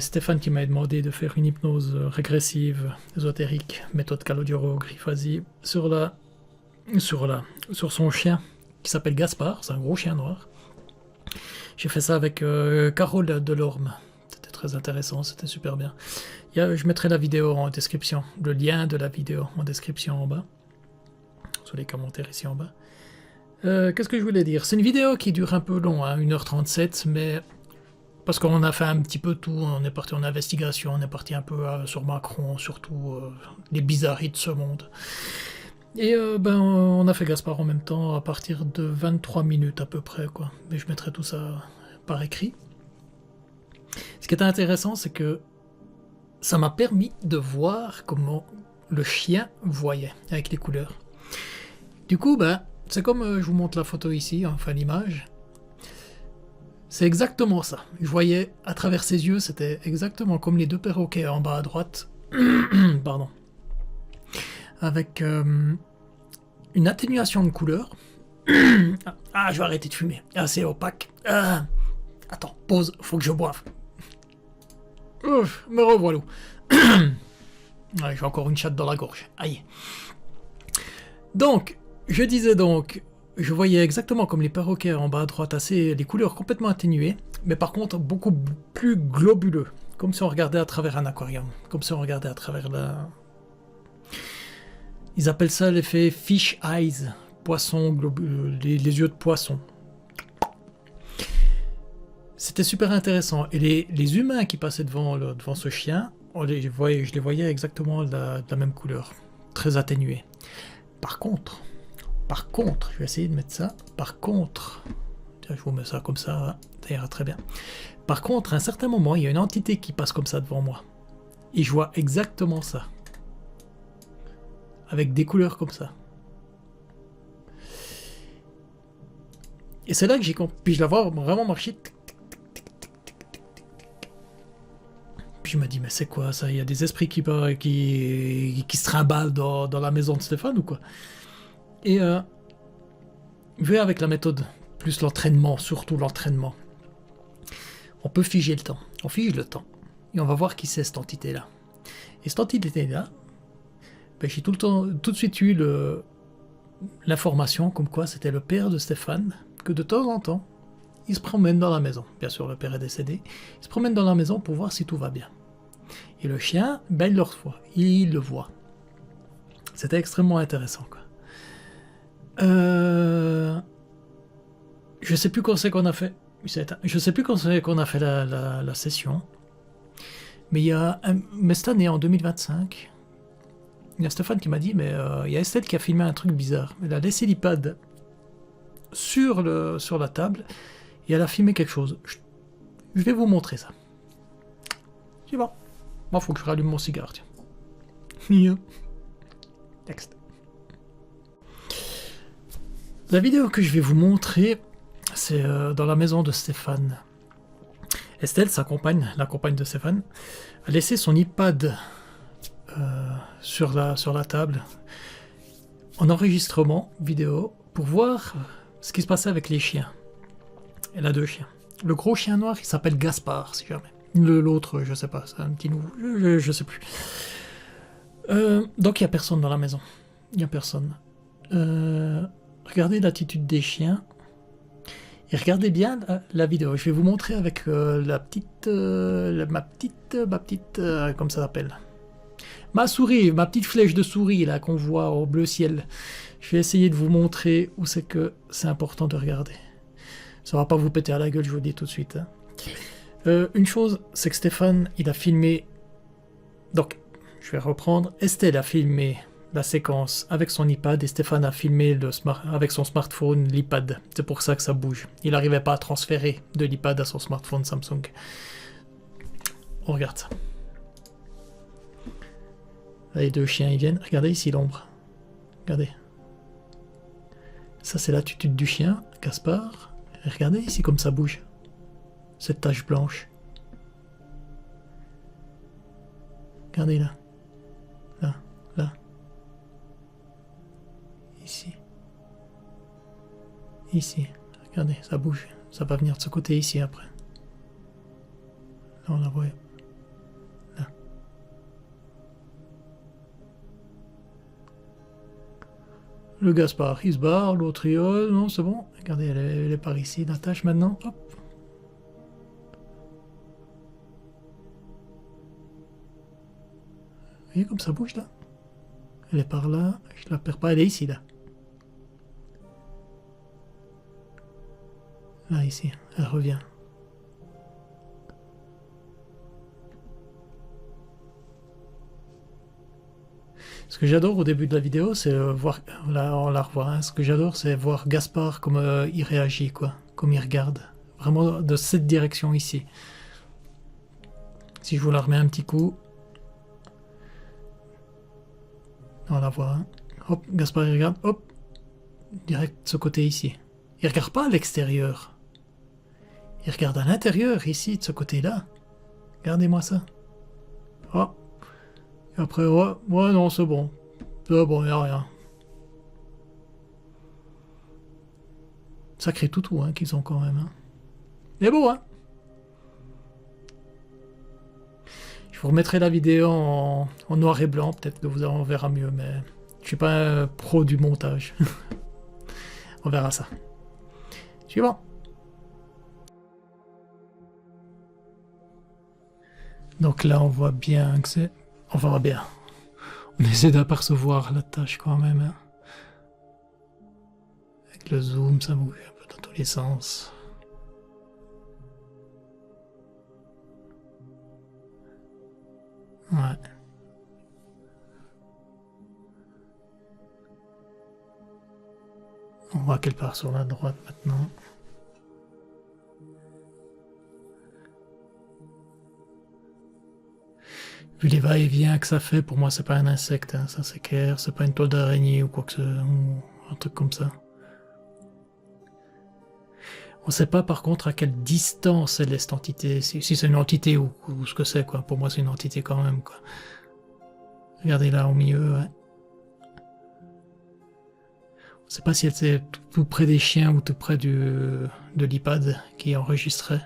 Stéphane qui m'a demandé de faire une hypnose régressive, ésotérique, méthode Calogero, Grifasi, sur son chien qui s'appelle Gaspard, c'est un gros chien noir. J'ai fait ça avec Carole Delorme. C'était très intéressant, c'était super bien. Je mettrai la vidéo en description, le lien de la vidéo en description en bas, sur les commentaires ici en bas. Qu'est-ce que je voulais dire? C'est une vidéo qui dure un peu long, hein, 1h37, mais parce qu'on a fait un petit peu tout, on est parti en investigation, on est parti un peu sur Macron, surtout les bizarreries de ce monde. Et on a fait Gaspard en même temps à partir de 23 minutes à peu près, quoi. Mais je mettrai tout ça par écrit. Ce qui est intéressant, c'est que ça m'a permis de voir comment le chien voyait avec les couleurs. Du coup, c'est comme je vous montre la photo ici, enfin l'image. C'est exactement ça. Je voyais à travers ses yeux, c'était exactement comme les deux perroquets en bas à droite. Pardon. Avec une atténuation de couleur. Ah, je vais arrêter de fumer. Ah, c'est opaque. Ah, attends, pause, faut que je boive. Ouf, me revoilà. Ouais, j'ai encore une chatte dans la gorge. Aïe. Donc, je disais donc, je voyais exactement comme les perroquets en bas à droite, les couleurs complètement atténuées, mais par contre beaucoup plus globuleux, comme si on regardait à travers un aquarium, comme si on regardait à travers la... Ils appellent ça l'effet fish eyes, poisson les yeux de poisson. C'était super intéressant, et les humains qui passaient devant ce chien, je les voyais exactement de la même couleur, très atténuée. Par contre, je vais essayer de mettre ça. Par contre, je vous mets ça comme ça ira très bien. Par contre, à un certain moment, il y a une entité qui passe comme ça devant moi. Et je vois exactement ça. Avec des couleurs comme ça. Et c'est là que j'ai compris. Puis je la vois vraiment marcher. Puis je me dis, mais c'est quoi ça? Il y a des esprits qui se trimballent dans la maison de Stéphane ou quoi? Et vu avec la méthode, plus l'entraînement, surtout l'entraînement, on peut figer le temps. On fige le temps. Et on va voir qui c'est cette entité-là. Et cette entité-là, j'ai tout de suite eu l'information comme quoi c'était le père de Stéphane, que de temps en temps, il se promène dans la maison. Bien sûr, le père est décédé. Il se promène dans la maison pour voir si tout va bien. Et le chien, il le reçoit. Il le voit. C'était extrêmement intéressant, quoi. Je sais plus quand c'est qu'on a fait. Je sais plus quand c'est qu'on a fait la session. Mais cette année, en 2025, il y a Stéphane qui m'a dit, mais il y a Estelle qui a filmé un truc bizarre. Elle a laissé l'iPad sur la table et elle a filmé quelque chose. Je vais vous montrer ça. C'est bon. Moi, faut que je rallume mon cigare, tiens. Texte. La vidéo que je vais vous montrer, c'est dans la maison de Stéphane. Estelle, sa compagne, la compagne de Stéphane, a laissé son iPad sur la table en enregistrement vidéo pour voir ce qui se passait avec les chiens. Elle a 2 chiens. Le gros chien noir, il s'appelle Gaspard, si jamais. L'autre, je sais pas, c'est un petit nouveau, je sais plus. Donc il n'y a personne dans la maison. Il n'y a personne. Regardez l'attitude des chiens. Et regardez bien la vidéo. Je vais vous montrer avec ma petite, comme ça s'appelle. Ma souris, ma petite flèche de souris là qu'on voit au bleu ciel. Je vais essayer de vous montrer où c'est que c'est important de regarder. Ça va pas vous péter à la gueule, je vous le dis tout de suite. Hein. Une chose, c'est que Stéphane, il a filmé... Donc, je vais reprendre. Estelle a filmé la séquence avec son iPad et Stéphane a filmé avec son smartphone l'iPad. C'est pour ça que ça bouge. Il n'arrivait pas à transférer de l'iPad à son smartphone Samsung. On regarde ça. Là, les 2 chiens, ils viennent. Regardez ici l'ombre. Regardez. Ça, c'est l'attitude du chien, Gaspard. Et regardez ici comme ça bouge. Cette tache blanche. Regardez là. Là. Là. Ici. Ici. Regardez, ça bouge. Ça va venir de ce côté ici après. Là, on la voit. Le Gaspard, il se barre, l'autre il... Oh, non, c'est bon. Regardez, elle est par ici, l'attache maintenant. Hop. Vous voyez comme ça bouge là? Elle est par là, je la perds pas, elle est ici là. Là, ici, elle revient. Ce que j'adore au début de la vidéo, c'est voir... Là, on la revoit. Hein, ce que j'adore, c'est voir Gaspard, comme il réagit, quoi. Comme il regarde. Vraiment de cette direction ici. Si je vous la remets un petit coup... On la voit. Hein. Hop, Gaspard, il regarde. Hop. Direct de ce côté ici. Il regarde pas à l'extérieur. Il regarde à l'intérieur, ici, de ce côté-là. Regardez-moi ça. Oh. Et après, ouais, ouais non, c'est bon. C'est bon, y a rien. Sacré toutou, hein, qu'ils ont quand même. Hein. Mais bon, hein. Je vous remettrai la vidéo en noir et blanc, peut-être que vous en verra mieux, mais je suis pas un pro du montage. On verra ça. Suivant. Donc là, on voit bien que c'est... On voit bien. On essaie d'apercevoir la tâche quand même. Hein. Avec le zoom, ça bouge un peu dans tous les sens. Ouais. On voit qu'elle part sur la droite maintenant. Vu les va-et-vient que ça fait, pour moi c'est pas un insecte, hein, ça c'est clair, c'est pas une toile d'araignée ou quoi que ce soit, ou un truc comme ça. On sait pas par contre à quelle distance elle est cette entité, si c'est une entité ou ce que c'est quoi, pour moi c'est une entité quand même quoi. Regardez là au milieu, ouais. On sait pas si elle était tout près des chiens ou tout près de l'iPad qui enregistrait.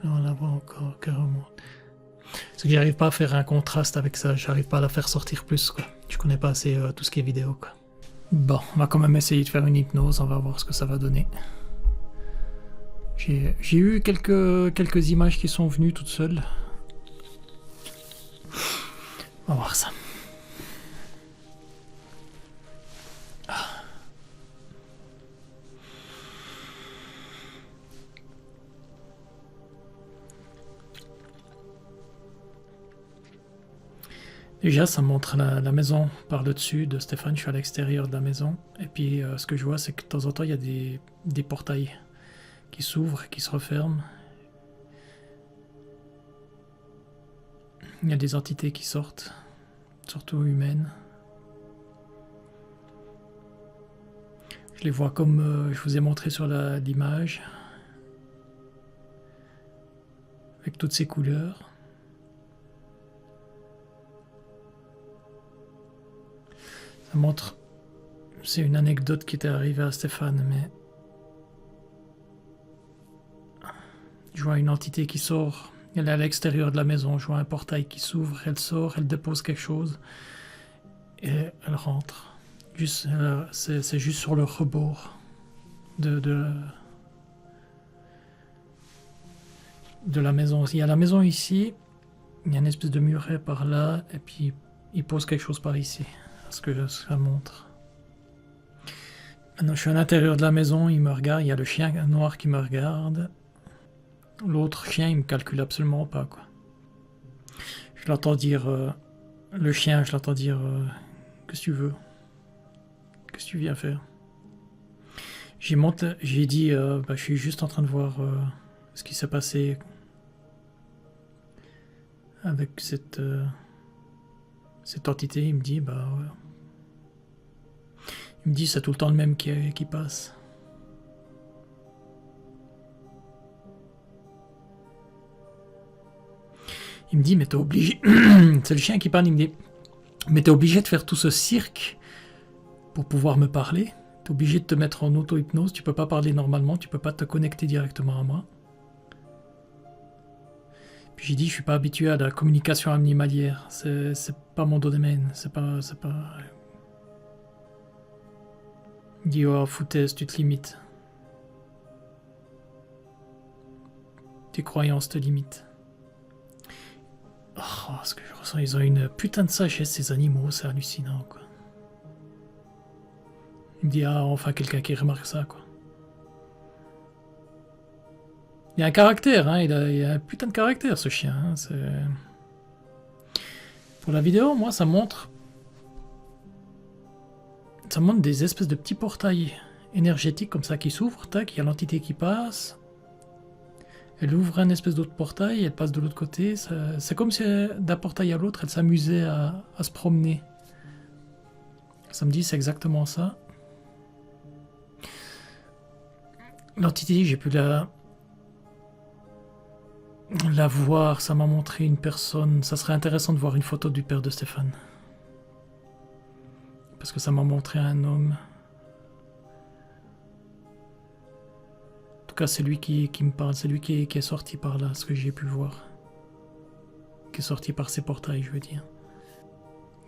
Là, on la voit encore carrément. Parce que j'arrive pas à faire un contraste avec ça, j'arrive pas à la faire sortir plus quoi. Je connais pas assez tout ce qui est vidéo quoi. Bon, on va quand même essayer de faire une hypnose, on va voir ce que ça va donner. J'ai eu quelques images qui sont venues toutes seules. On va voir ça. Déjà, ça montre la maison par le dessus de Stéphane. Je suis à l'extérieur de la maison. Et puis, ce que je vois, c'est que de temps en temps, il y a des portails qui s'ouvrent, qui se referment. Il y a des entités qui sortent, surtout humaines. Je les vois comme je vous ai montré sur l'image, avec toutes ces couleurs. Ça montre, c'est une anecdote qui était arrivée à Stéphane, mais je vois une entité qui sort, elle est à l'extérieur de la maison, je vois un portail qui s'ouvre, elle sort, elle dépose quelque chose, et elle rentre. C'est juste sur le rebord de la maison. Il y a la maison ici, il y a une espèce de muret par là, et puis il pose quelque chose par ici. Ce que ça montre. Maintenant, je suis à l'intérieur de la maison, il me regarde, il y a le chien noir qui me regarde. L'autre chien, il me calcule absolument pas, quoi. Je l'entends dire... le chien, je l'entends dire... qu'est-ce que tu veux? Qu'est-ce que tu viens faire? J'ai dit, je suis juste en train de voir ce qui s'est passé avec cette entité. Il me dit, ouais. Il me dit, c'est tout le temps le même qui passe. Il me dit, mais t'es obligé... c'est le chien qui parle, il me dit, mais t'es obligé de faire tout ce cirque pour pouvoir me parler. T'es obligé de te mettre en auto-hypnose, tu peux pas parler normalement, tu peux pas te connecter directement à moi. Puis j'ai dit, je suis pas habitué à la communication animalière. C'est pas mon domaine. C'est pas... Il dit, oh, foutaise, tu te limites. Tes croyances te limitent. Oh, ce que je ressens, ils ont une putain de sagesse, ces animaux, c'est hallucinant, quoi. Il me dit, ah, enfin, quelqu'un qui remarque ça, quoi. Il a un caractère, hein, il a un putain de caractère, ce chien. Hein, pour la vidéo, moi, ça montre des espèces de petits portails énergétiques comme ça qui s'ouvrent, tac, il y a l'entité qui passe. Elle ouvre un espèce d'autre portail, elle passe de l'autre côté. C'est comme si d'un portail à l'autre, elle s'amusait à se promener. Ça me dit, c'est exactement ça. L'entité, j'ai pu la voir, ça m'a montré une personne. Ça serait intéressant de voir une photo du père de Stéphane. Parce que ça m'a montré un homme. En tout cas, c'est lui qui me parle, c'est lui qui est sorti par là, ce que j'ai pu voir. Qui est sorti par ces portails, je veux dire.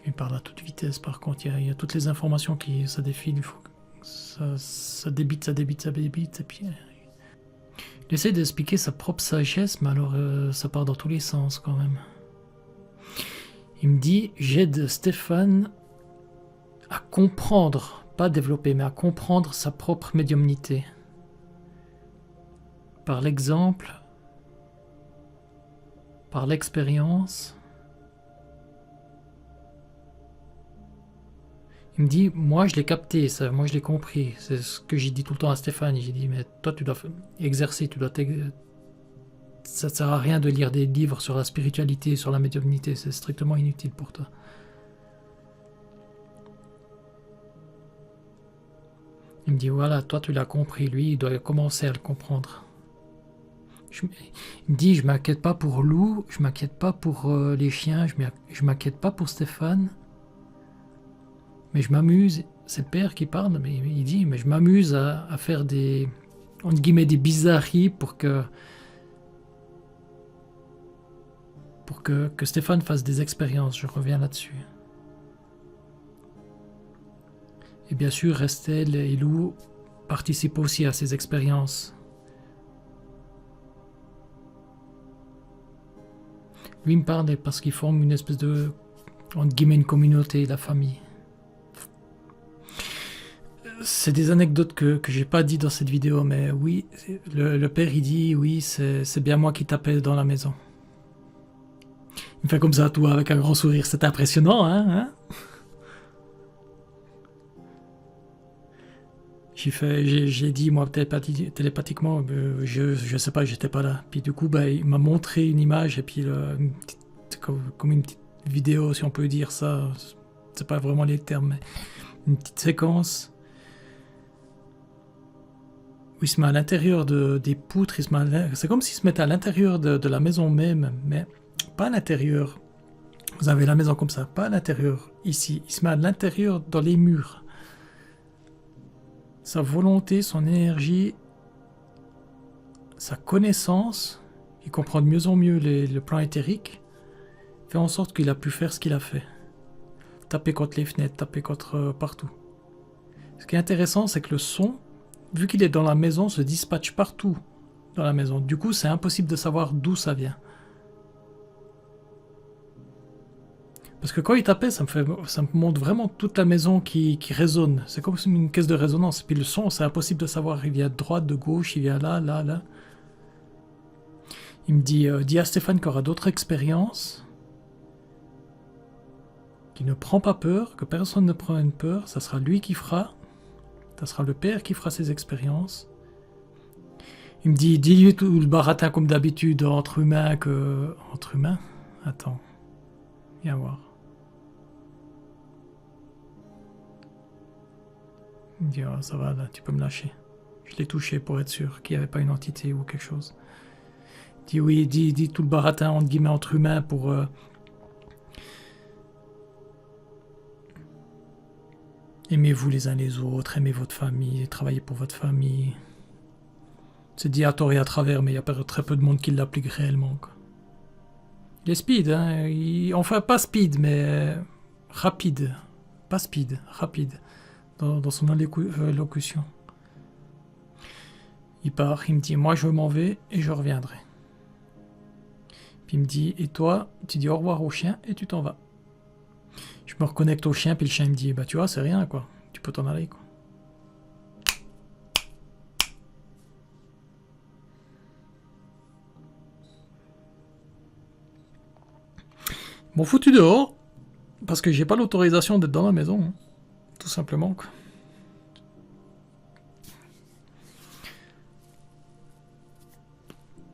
Il parle à toute vitesse, par contre, il y a toutes les informations qui ça défile, il faut que ça débite, et puis... Il essaie d'expliquer sa propre sagesse, mais alors ça part dans tous les sens quand même. Il me dit, j'aide Stéphane à comprendre, pas développer, mais à comprendre sa propre médiumnité. Par l'exemple, par l'expérience. Il me dit, moi je l'ai capté, ça, moi je l'ai compris. C'est ce que j'ai dit tout le temps à Stéphane. J'ai dit, mais toi tu dois exercer, ça ne sert à rien de lire des livres sur la spiritualité, sur la médiumnité, c'est strictement inutile pour toi. Il me dit, voilà, toi tu l'as compris, lui il doit commencer à le comprendre. Il me dit, je m'inquiète pas pour Lou, je m'inquiète pas pour les chiens, je m'inquiète pas pour Stéphane. Mais je m'amuse, c'est le père qui parle, mais il dit, mais je m'amuse à faire des, entre guillemets, des bizarreries pour que Stéphane fasse des expériences, je reviens là-dessus. Et bien sûr, Restel et Lou participent aussi à ces expériences. Lui me parle parce qu'ils forment une espèce de, entre guillemets, une communauté, la famille. C'est des anecdotes que j'ai pas dit dans cette vidéo, mais oui, le père il dit, oui, c'est bien moi qui tapais dans la maison. Il me fait comme ça, tout avec un grand sourire, c'est impressionnant, hein. J'ai dit, moi, télépathiquement, je sais pas, j'étais pas là. Puis du coup, bah, il m'a montré une image, et puis comme une petite vidéo, si on peut dire ça, c'est pas vraiment les termes, mais une petite séquence. Il se met à l'intérieur des poutres, c'est comme s'il se mettait à l'intérieur de la maison même, mais pas à l'intérieur. Vous avez la maison comme ça, pas à l'intérieur, ici. Il se met à l'intérieur dans les murs. Sa volonté, son énergie, sa connaissance, il comprend de mieux en mieux le plan éthérique, fait en sorte qu'il a pu faire ce qu'il a fait. Taper contre les fenêtres, taper contre partout. Ce qui est intéressant, c'est que le son, vu qu'il est dans la maison, se dispatche partout dans la maison. Du coup, c'est impossible de savoir d'où ça vient. Parce que quand il tapait, ça me montre vraiment toute la maison qui résonne. C'est comme une caisse de résonance. Et puis le son, c'est impossible de savoir. Il vient de droite, de gauche, il vient là, là, là. Il me dit, dis à Stéphane qu'il aura d'autres expériences, qu'il ne prend pas peur, que personne ne prenne peur. Ça sera lui qui fera. Ça sera le père qui fera ses expériences. Il me dit, dis-lui tout le baratin comme d'habitude, entre humains que... Entre humains? Attends. Viens voir. Il me dit, oh, ça va là, tu peux me lâcher. Je l'ai touché pour être sûr qu'il n'y avait pas une entité ou quelque chose. Il dit, oui, dis tout le baratin, entre guillemets, entre humains pour... Aimez-vous les uns les autres, aimez votre famille, travaillez pour votre famille. C'est dit à tort et à travers, mais il y a très peu de monde qui l'applique réellement, quoi. Il est speed, hein. Enfin, pas speed, mais rapide. Pas speed, rapide. Dans son allocution. Il part, il me dit, moi je m'en vais et je reviendrai. Puis il me dit, et toi, tu dis au revoir au chien et tu t'en vas. Je me reconnecte au chien, puis le chien me dit, bah tu vois, c'est rien, quoi. Tu peux t'en aller, quoi. M'ont foutu dehors, parce que j'ai pas l'autorisation d'être dans la maison, hein. Tout simplement, quoi.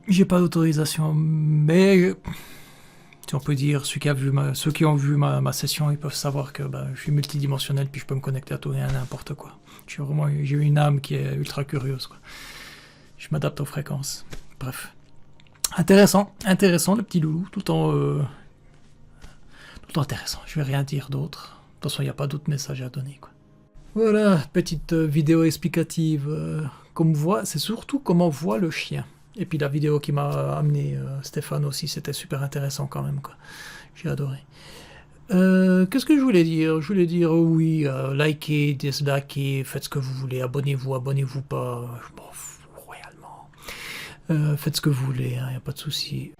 J'ai pas d'autorisation, mais si on peut dire, ceux qui ont vu ma session, ils peuvent savoir que bah, je suis multidimensionnel, puis je peux me connecter à tout et à n'importe quoi. J'ai une âme qui est ultra curieuse, quoi. Je m'adapte aux fréquences. Bref. Intéressant le petit loulou, tout le temps intéressant. Je vais rien dire d'autre. De toute façon, il n'y a pas d'autre message à donner, quoi. Voilà, petite vidéo explicative. Comme voit, c'est surtout comment voit le chien. Et puis la vidéo qui m'a amené Stéphane aussi, c'était super intéressant quand même, quoi. J'ai adoré. Qu'est-ce que je voulais dire? Je voulais dire oui, likez, dislikez, faites ce que vous voulez, abonnez-vous pas, je m'en fous royalement. Faites ce que vous voulez, hein, y a pas de souci.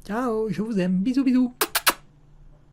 Ciao, je vous aime, bisous bisous.